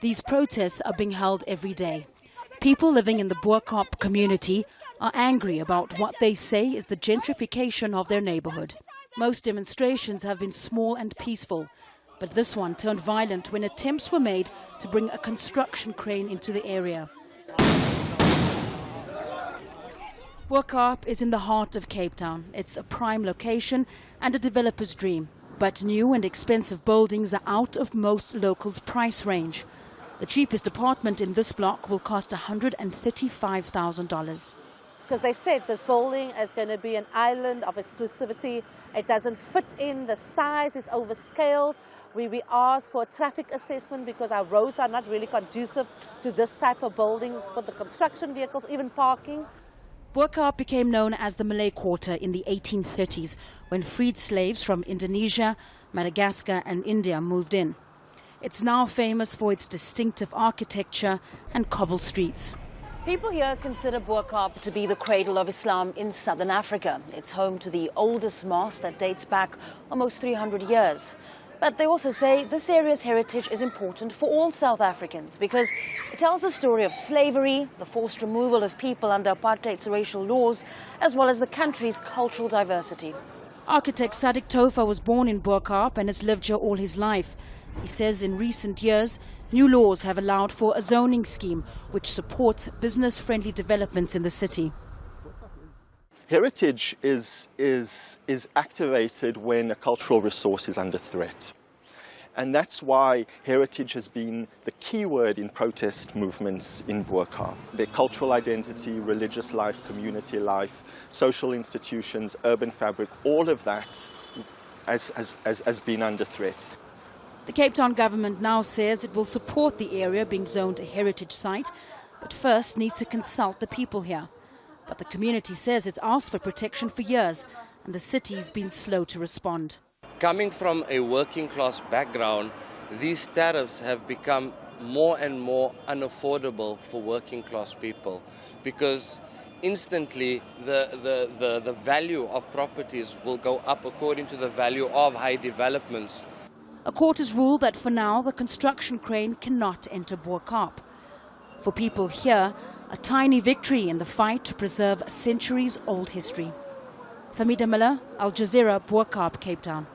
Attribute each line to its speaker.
Speaker 1: These protests are being held every day. People living in the Bo Kaap community are angry about what they say is the gentrification of their neighborhood. Most demonstrations have been small and peaceful, but this one turned violent when attempts were made to bring a construction crane into the area. Bo Kaap is in the heart of Cape Town. It's a prime location and a developer's dream. But new and expensive buildings are out of most locals' price range. The cheapest apartment in this block will cost $135,000.
Speaker 2: Because they said this building is going to be an island of exclusivity. It doesn't fit in, the size is overscaled. We asked for a traffic assessment because our roads are not really conducive to this type of building for the construction vehicles, even parking.
Speaker 1: Bo Kaap became known as the Malay Quarter in the 1830s when freed slaves from Indonesia, Madagascar and India moved in. It's now famous for its distinctive architecture and cobbled streets.
Speaker 3: People here consider Bo Kaap to be the cradle of Islam in southern Africa. It's home to the oldest mosque that dates back almost 300 years. But they also say this area's heritage is important for all South Africans because it tells the story of slavery, the forced removal of people under apartheid's racial laws, as well as the country's cultural diversity.
Speaker 1: Architect SADIQ TOFFA was born in Bo Kaap and has lived here all his life. He says in recent years, new laws have allowed for a zoning scheme which supports business-friendly developments in the city.
Speaker 4: Heritage is activated when a cultural resource is under threat. And that's why heritage has been the key word in protest movements in Bo Kaap. Their cultural identity, religious life, community life, social institutions, urban fabric, all of that has been under threat.
Speaker 1: The Cape Town government now says it will support the area being zoned a heritage site, but first needs to consult the people here. But the community says it's asked for protection for years, and the city's been slow to respond.
Speaker 5: Coming from a working class background, these tariffs have become more and more unaffordable for working class people because instantly the value of properties will go up according to the value of high developments.
Speaker 1: A court has ruled that for now the construction crane cannot enter Bo Kaap. For people here, a tiny victory in the fight to preserve centuries-old history. Fahmida, Al Jazeera, Bo Kaap, Cape Town.